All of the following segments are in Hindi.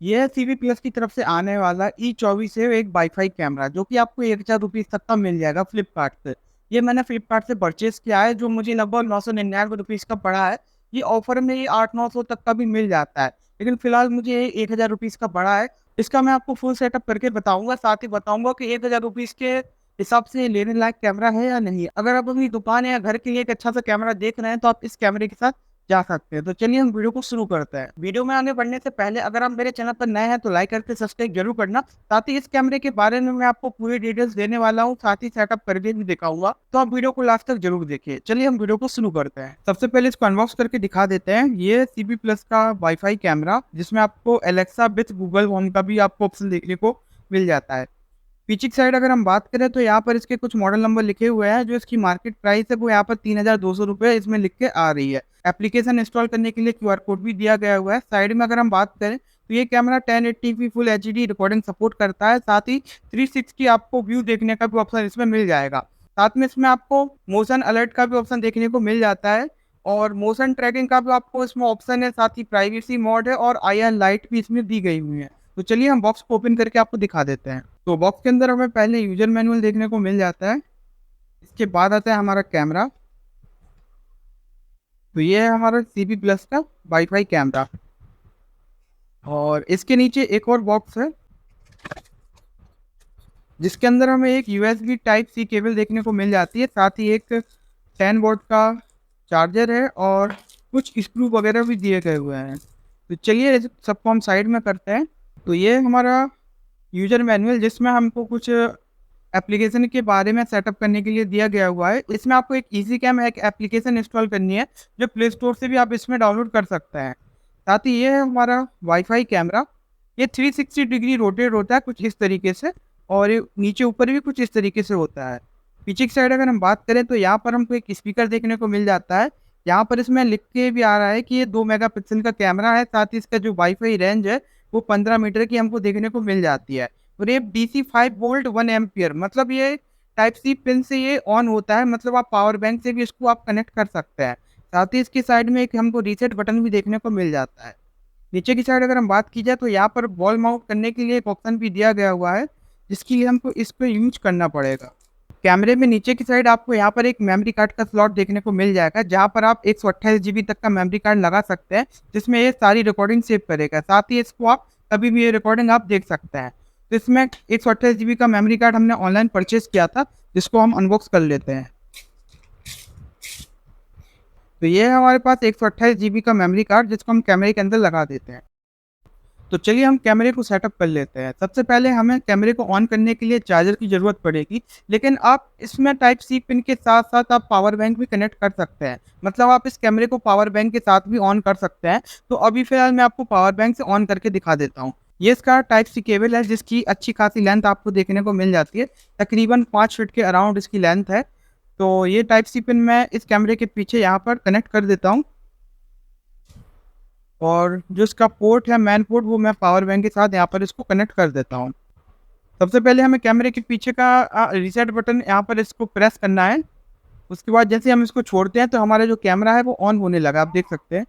ये है सीवी प्लस की तरफ से आने वाला E24 है एक वाईफाई कैमरा, जो कि आपको 1000 रुपीज तक का मिल जाएगा फ्लिपकार्ट से। ये मैंने फ्लिपकार्ट से परचेज किया है, जो मुझे लगभग 999 रुपीज का पड़ा है। ये ऑफर में ये 800-900 तक का भी मिल जाता है, लेकिन फिलहाल मुझे 1000 रुपीज का पड़ा है। इसका मैं आपको फुल सेटअप करके बताऊंगा, साथ ही बताऊंगा कि 1000 रुपीज के हिसाब से लेने लायक कैमरा है या नहीं। अगर आप अपनी दुकान या घर के लिए एक अच्छा सा कैमरा देख रहे हैं तो आप इस कैमरे के साथ जा सकते हैं। तो चलिए हम वीडियो को शुरू करते हैं। वीडियो में आगे बढ़ने से पहले अगर आप मेरे चैनल पर नए हैं तो लाइक करके सब्सक्राइब जरूर करना। साथ ही इस कैमरे के बारे में मैं आपको पूरी डिटेल्स देने वाला हूँ, साथ ही सेटअप करके भी दिखाऊंगा, तो आप वीडियो को लास्ट तक जरूर देखिए। चलिए हम वीडियो को शुरू करते हैं। सबसे पहले इसको अनबॉक्स करके दिखा देते हैं। ये सीबी प्लस का वाईफाई कैमरा, जिसमें आपको एलेक्सा विथ गूगल होम का भी आपको ऑप्शन देखने को मिल जाता है। पीछे की साइड अगर हम बात करें तो यहाँ पर इसके कुछ मॉडल नंबर लिखे हुए हैं। जो इसकी मार्केट प्राइस है वो यहाँ पर 3200 रुपये इसमें लिख के आ रही है। एप्लीकेशन इंस्टॉल करने के लिए क्यूआर कोड भी दिया गया हुआ है। साइड में अगर हम बात करें तो ये camera 1080p full HD recording support करता है। साथ ही 360 आपको व्यू देखने का भी ऑप्शन इसमें मिल जाएगा। साथ में इसमें आपको मोशन अलर्ट का भी ऑप्शन देखने को मिल जाता है, और मोशन ट्रैकिंग का भी आपको इसमें ऑप्शन है। साथ ही प्राइवेसी मोड है और IR लाइट भी इसमें दी गई हुई है। तो चलिए हम बॉक्स को ओपन करके आपको दिखा देते हैं। तो बॉक्स के अंदर हमें पहले यूजर मैनुअल देखने को मिल जाता है। इसके बाद आता है हमारा कैमरा। तो ये है हमारा सीबी प्लस का वाईफाई कैमरा, और इसके नीचे एक और बॉक्स है जिसके अंदर हमें एक USB टाइप सी केबल देखने को मिल जाती है। साथ ही एक 10 वोल्ट का चार्जर है और कुछ स्क्रू वगैरह भी दिए गए हुए हैं। तो चलिए इस सबको हम साइड में करते हैं। तो ये हमारा यूजर मैनुअल, जिसमें हमको कुछ एप्लीकेशन के बारे में सेटअप करने के लिए दिया गया हुआ है। इसमें आपको एक इजी कैम एक एप्लीकेशन इंस्टॉल करनी है, जो प्ले स्टोर से भी आप इसमें डाउनलोड कर सकते हैं। साथ ही ये है हमारा वाईफाई कैमरा। ये 360 डिग्री रोटेट होता है कुछ इस तरीके से, और ये नीचे ऊपर भी कुछ इस तरीके से होता है। पीछे की साइड अगर हम बात करें तो यहाँ पर हमको एक स्पीकर देखने को मिल जाता है। यहाँ पर इसमें लिख के भी आ रहा है कि ये 2 मेगापिक्सल का कैमरा है। साथ ही इसका जो वाईफाई रेंज है वो 15 मीटर की हमको देखने को मिल जाती है। और ये DC 5 वोल्ट 1 एम्पियर, मतलब ये टाइप सी पिन से ये ऑन होता है, मतलब आप पावर बैंक से भी इसको आप कनेक्ट कर सकते हैं। साथ ही इसकी साइड में एक हमको रीसेट बटन भी देखने को मिल जाता है। नीचे की साइड अगर हम बात की जाए तो यहाँ पर वॉल माउंट करने के लिए एक ऑप्शन भी दिया गया हुआ है, जिसके लिए हमको इस पर यूज करना पड़ेगा। कैमरे में नीचे की साइड आपको यहाँ पर एक मेमोरी कार्ड का स्लॉट देखने को मिल जाएगा, जहाँ पर आप 128 GB तक का मेमोरी कार्ड लगा सकते हैं, जिसमें ये सारी रिकॉर्डिंग सेव करेगा। साथ ही इसको आप कभी भी ये रिकॉर्डिंग आप देख सकते हैं। तो इसमें 128 GB का मेमोरी कार्ड हमने ऑनलाइन परचेज किया था, जिसको हम अनबॉक्स कर लेते हैं। तो ये है हमारे पास 128 GB का मेमोरी कार्ड, जिसको हम कैमरे के अंदर लगा देते हैं। तो चलिए हम कैमरे को सेटअप कर लेते हैं। सबसे पहले हमें कैमरे को ऑन करने के लिए चार्जर की ज़रूरत पड़ेगी, लेकिन आप इसमें टाइप सी पिन के साथ साथ आप पावर बैंक भी कनेक्ट कर सकते हैं। मतलब आप इस कैमरे को पावर बैंक के साथ भी ऑन कर सकते हैं। तो अभी फ़िलहाल मैं आपको पावर बैंक से ऑन करके दिखा देता हूँ। ये इसका टाइप सी केबल है, जिसकी अच्छी खासी लेंथ आपको देखने को मिल जाती है। तकरीबन 5 फीट के अराउंड इसकी लेंथ है। तो ये टाइप सी पिन मैं इस कैमरे के पीछे यहाँ पर कनेक्ट कर देता हूँ, और जो इसका पोर्ट है मेन पोर्ट, वो मैं पावर बैंक के साथ यहाँ पर इसको कनेक्ट कर देता हूँ। सबसे पहले हमें कैमरे के पीछे का रीसेट बटन यहाँ पर इसको प्रेस करना है। उसके बाद जैसे हम इसको छोड़ते हैं तो हमारा जो कैमरा है वो ऑन होने लगा, आप देख सकते हैं।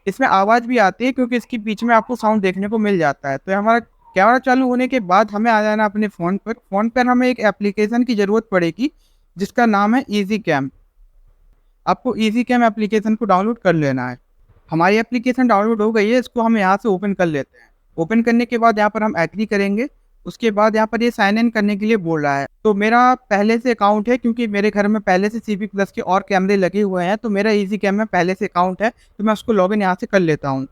इसमें आवाज़ भी आती है क्योंकि इसके पीछे में आपको साउंड देखने को मिल जाता है। तो हमारा कैमरा चालू होने के बाद हमें आ जाना अपने फ़ोन पर। फ़ोन पर हमें एक एप्लीकेशन की ज़रूरत पड़ेगी, जिसका नाम है ईजी कैम। आपको ईजी कैम एप्लीकेशन को डाउनलोड कर लेना है। हमारी एप्लीकेशन डाउनलोड हो गई है, इसको हम यहाँ से ओपन कर लेते हैं। ओपन करने के बाद यहाँ पर हम एग्री करेंगे। उसके बाद यहाँ पर ये साइन इन करने के लिए बोल रहा है। तो मेरा पहले से अकाउंट है, क्योंकि मेरे घर में पहले से सीबी प्लस के और कैमरे लगे हुए हैं, तो मेरा इजी कैम में पहले से अकाउंट है, तो मैं उसको लॉगिन यहाँ से कर लेता हूँ।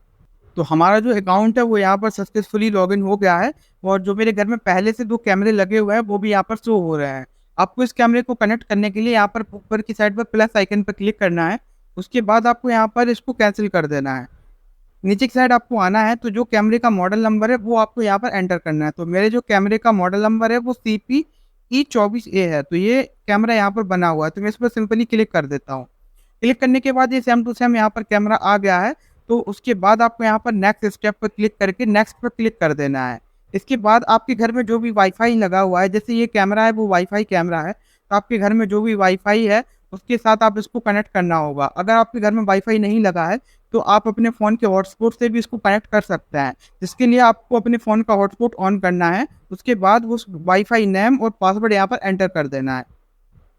तो हमारा जो अकाउंट है वो यहाँ पर सक्सेसफुली लॉगिन हो गया है, और जो मेरे घर में पहले से 2 कैमरे लगे हुए हैं वो भी यहाँ पर शो हो रहे हैं। आपको इस कैमरे को कनेक्ट करने के लिए यहाँ पर ऊपर की साइड पर प्लस आइकन पर क्लिक करना है। उसके बाद आपको यहाँ पर इसको कैंसिल कर देना है। नीचे की साइड आपको आना है, तो जो कैमरे का मॉडल नंबर है वो आपको यहाँ पर एंटर करना है। तो मेरे जो कैमरे का मॉडल नंबर है वो CP-E24A है। तो ये कैमरा यहाँ पर बना हुआ है, तो मैं इस पर सिंपली क्लिक कर देता हूँ। क्लिक करने के बाद ये सेम टू सेम यहाँ पर कैमरा आ गया है। तो उसके बाद आपको यहाँ पर नेक्स्ट स्टेप पर क्लिक करके नेक्स्ट पर क्लिक कर देना है। इसके बाद आपके घर में जो भी वाईफाई लगा हुआ है, जैसे ये कैमरा है वो वाईफाई कैमरा है, तो आपके घर में जो भी वाईफाई है उसके साथ आप इसको कनेक्ट करना होगा। अगर आपके घर में वाईफाई नहीं लगा है तो आप अपने फ़ोन के हॉटस्पॉट से भी इसको कनेक्ट कर सकते हैं, जिसके लिए आपको अपने फ़ोन का हॉटस्पॉट ऑन करना है। उसके बाद उस वाईफाई नेम और पासवर्ड यहाँ पर एंटर कर देना है।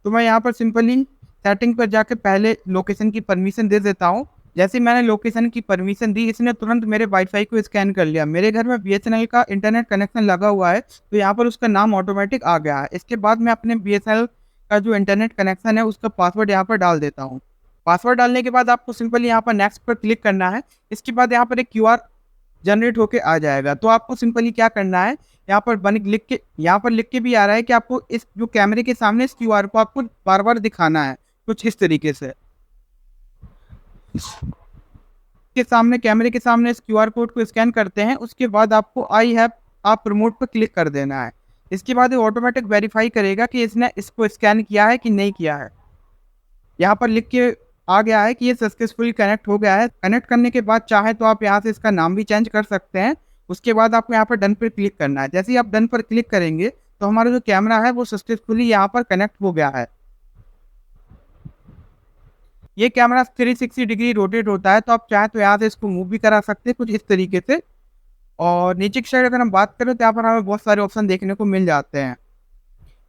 तो मैं यहाँ पर सिंपली सेटिंग पर जाके पहले लोकेशन की परमिशन दे देता हूँ। जैसे ही मैंने लोकेशन की परमिशन दी, इसने तुरंत मेरे वाईफाई को स्कैन कर लिया। मेरे घर में बीएसएनएल का इंटरनेट कनेक्शन लगा हुआ है, तो यहाँ पर उसका नाम ऑटोमेटिक आ गया है। इसके बाद मैं अपने बीएसएनएल का जो इंटरनेट कनेक्शन है उसका पासवर्ड यहाँ पर डाल देता हूँ। पासवर्ड डालने के बाद आपको सिंपली यहाँ पर नेक्स्ट पर क्लिक करना है। इसके बाद यहाँ पर एक क्यूआर जनरेट होके आ जाएगा। तो आपको सिंपली क्या करना है, यहाँ पर बन लिख के, यहाँ पर लिख के भी आ रहा है कि आपको इस जो कैमरे के सामने इस क्यूआर को आपको बार बार दिखाना है, कुछ इस तरीके से। के सामने, कैमरे के सामने इस क्यूआर कोड को स्कैन करते हैं। उसके बाद आपको आई हैव आप प्रमोट पर क्लिक कर देना है। इसके बाद ये ऑटोमेटिक वेरीफाई करेगा कि इसने इसको स्कैन किया है कि नहीं किया है। यहाँ पर लिख के आ गया है कि ये सक्सेसफुली कनेक्ट हो गया है। कनेक्ट करने के बाद चाहे तो आप यहाँ से इसका नाम भी चेंज कर सकते हैं। उसके बाद आपको यहाँ पर डन पर क्लिक करना है। जैसे ही आप डन पर क्लिक करेंगे तो हमारा जो कैमरा है वो सक्सेसफुली यहाँ पर कनेक्ट हो गया है। ये कैमरा 360 डिग्री रोटेट होता है, तो आप चाहे तो यहाँ से इसको मूव भी करा सकते हैं कुछ इस तरीके से। और नीचे की साइड अगर हम बात करें तो यहाँ पर हमें बहुत सारे ऑप्शन देखने को मिल जाते हैं।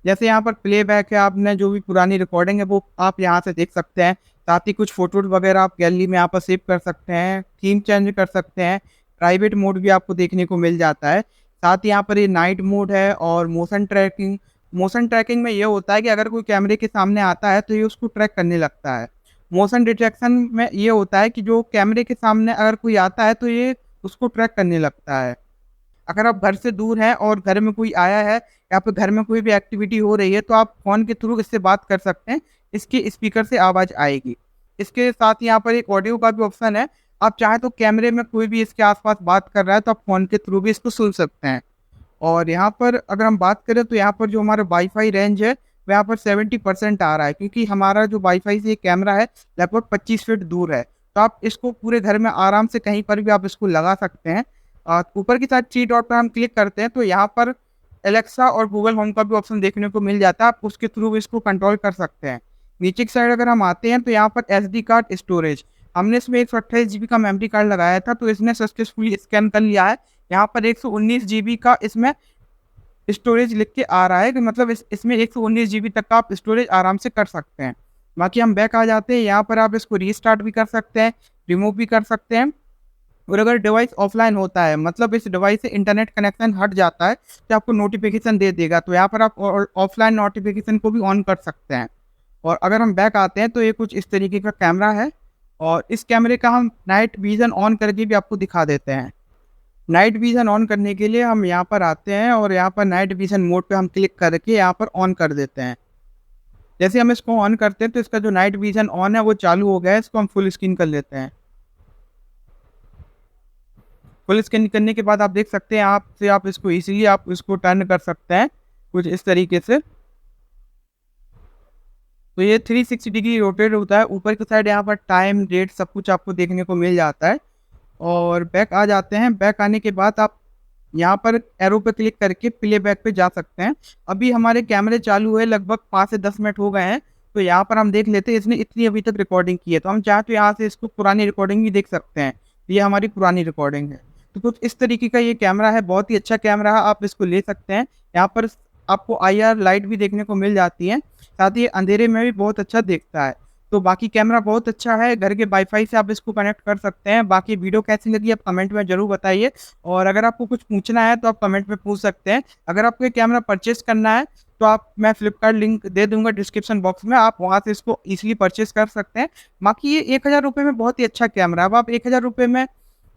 जैसे यहाँ पर प्लेबैक है, आपने जो भी पुरानी रिकॉर्डिंग है वो आप यहाँ से देख सकते हैं। साथ ही कुछ फोटोज वगैरह आप गैलरी में यहाँ पर सेव कर सकते हैं, थीम चेंज कर सकते हैं, प्राइवेट मोड भी आपको देखने को मिल जाता है। साथ ही यहाँ पर ये नाइट मोड है और मोशन ट्रैकिंग। मोशन ट्रैकिंग में ये होता है कि अगर कोई कैमरे के सामने आता है तो ये उसको ट्रैक करने लगता है। मोशन डिटेक्शन में ये होता है कि जो कैमरे के सामने अगर कोई आता है तो ये उसको ट्रैक करने लगता है। अगर आप घर से दूर हैं और घर में कोई आया है या फिर घर में कोई भी एक्टिविटी हो रही है तो आप फ़ोन के थ्रू इससे बात कर सकते हैं। इसके स्पीकर से आवाज़ आएगी। इसके साथ यहाँ पर एक ऑडियो का भी ऑप्शन है। आप चाहें तो कैमरे में कोई भी इसके आसपास बात कर रहा है तो आप फ़ोन के थ्रू भी इसको सुन सकते हैं। और यहाँ पर अगर हम बात करें तो यहाँ पर जो हमारा वाईफाई रेंज है वो यहाँ पर 70% आ रहा है, क्योंकि हमारा जो वाईफाई से ये कैमरा है लगभग 25 फीट दूर है। तो आप इसको पूरे घर में आराम से कहीं पर भी आप इसको लगा सकते हैं। ऊपर की साइड थ्री डॉट पर हम क्लिक करते हैं तो यहाँ पर एलेक्सा और गूगल होम का भी ऑप्शन देखने को मिल जाता है। आप उसके थ्रू भी इसको कंट्रोल कर सकते हैं। नीचे की साइड अगर हम आते हैं तो यहाँ पर SD कार्ड स्टोरेज, हमने इसमें 128 GB का मेमोरी कार्ड लगाया था तो इसने सक्सेसफुली स्कैन कर लिया है। यहाँ पर 119 GB का इसमें स्टोरेज लिख के आ रहा है कि मतलब इसमें 119 GB तक का आप स्टोरेज आराम से कर सकते हैं। बाकी हम बैक आ जाते हैं। यहाँ पर आप इसको रीस्टार्ट भी कर सकते हैं, रिमूव भी कर सकते हैं। और अगर डिवाइस ऑफलाइन होता है, मतलब इस डिवाइस से इंटरनेट कनेक्शन हट जाता है, तो आपको नोटिफिकेशन दे देगा। तो यहाँ पर आप ऑफलाइन नोटिफिकेशन को भी ऑन कर सकते हैं। और अगर हम बैक आते हैं तो ये कुछ इस तरीके का कैमरा है। और इस कैमरे का हम नाइट विज़न ऑन करके भी आपको दिखा देते हैं। नाइट विज़न ऑन करने के लिए हम यहाँ पर आते हैं और यहाँ पर नाइट विज़न मोड पे हम क्लिक करके यहाँ पर ऑन कर देते हैं। जैसे हम इसको ऑन करते हैं तो इसका जो नाइट विज़न ऑन है वो चालू हो गया है। इसको हम फुल स्क्रीन कर लेते हैं। फुल स्क्रीन करने के बाद आप देख सकते हैं आप इसको इजीली आप इसको टर्न कर सकते हैं कुछ इस तरीके से। तो ये 360 डिग्री रोटेट होता है। ऊपर की साइड यहाँ पर टाइम, डेट सब कुछ आपको देखने को मिल जाता है। और बैक आ जाते हैं। बैक आने के बाद आप यहाँ पर एरो पे क्लिक करके प्ले बैक पे जा सकते हैं। अभी हमारे कैमरे चालू हुए लगभग 5 से 10 मिनट हो गए हैं। तो यहाँ पर हम देख लेते हैं इसने इतनी अभी तक रिकॉर्डिंग की है। तो हम चाहे तो यहाँ से इसको पुरानी रिकॉर्डिंग भी देख सकते हैं। ये हमारी पुरानी रिकॉर्डिंग है। तो कुछ इस तरीके का ये कैमरा है, बहुत ही अच्छा कैमरा है, आप इसको ले सकते हैं। यहाँ पर आपको IR लाइट भी देखने को मिल जाती है, साथ ही अंधेरे में भी बहुत अच्छा देखता है। तो बाकी कैमरा बहुत अच्छा है, घर के वाईफाई से आप इसको कनेक्ट कर सकते हैं। बाकी वीडियो कैसी लगी आप कमेंट में ज़रूर बताइए। और अगर आपको कुछ पूछना है तो आप कमेंट में पूछ सकते हैं। अगर आपको ये कैमरा परचेस करना है तो मैं फ्लिपकार्ट लिंक दे दूंगा डिस्क्रिप्शन बॉक्स में, आप वहाँ से इसको ईजिली परचेस कर सकते हैं। बाकी ये 1000 रुपये में बहुत ही अच्छा कैमरा है। अब आप 1000 रुपये में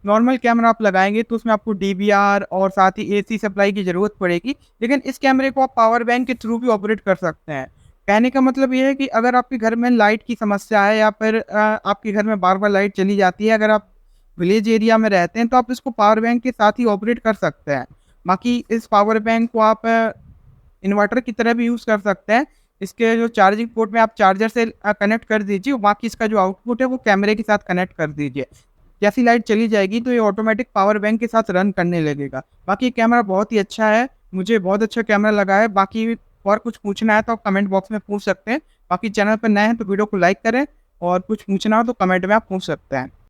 नॉर्मल कैमरा आप लगाएंगे तो उसमें आपको DVR और साथ ही AC सप्लाई की ज़रूरत पड़ेगी, लेकिन इस कैमरे को आप पावर बैंक के थ्रू भी ऑपरेट कर सकते हैं। कहने का मतलब ये है कि अगर आपके घर में लाइट की समस्या है या फिर आपके घर में बार बार लाइट चली जाती है, अगर आप विलेज एरिया में रहते हैं तो आप इसको पावर बैंक के साथ ही ऑपरेट कर सकते हैं। बाकी इस पावर बैंक को आप इन्वर्टर की तरह भी यूज़ कर सकते हैं। इसके जो चार्जिंग पोर्ट में आप चार्जर से कनेक्ट कर दीजिए, बाकी इसका जो आउटपुट है वो कैमरे के साथ कनेक्ट कर दीजिए। जैसी लाइट चली जाएगी तो ये ऑटोमेटिक पावर बैंक के साथ रन करने लगेगा। बाकी कैमरा बहुत ही अच्छा है, मुझे बहुत अच्छा कैमरा लगा है। बाकी और कुछ पूछना है तो आप कमेंट बॉक्स में पूछ सकते हैं। बाकी चैनल पे नए हैं तो वीडियो को लाइक करें और कुछ पूछना हो तो कमेंट में आप पूछ सकते हैं।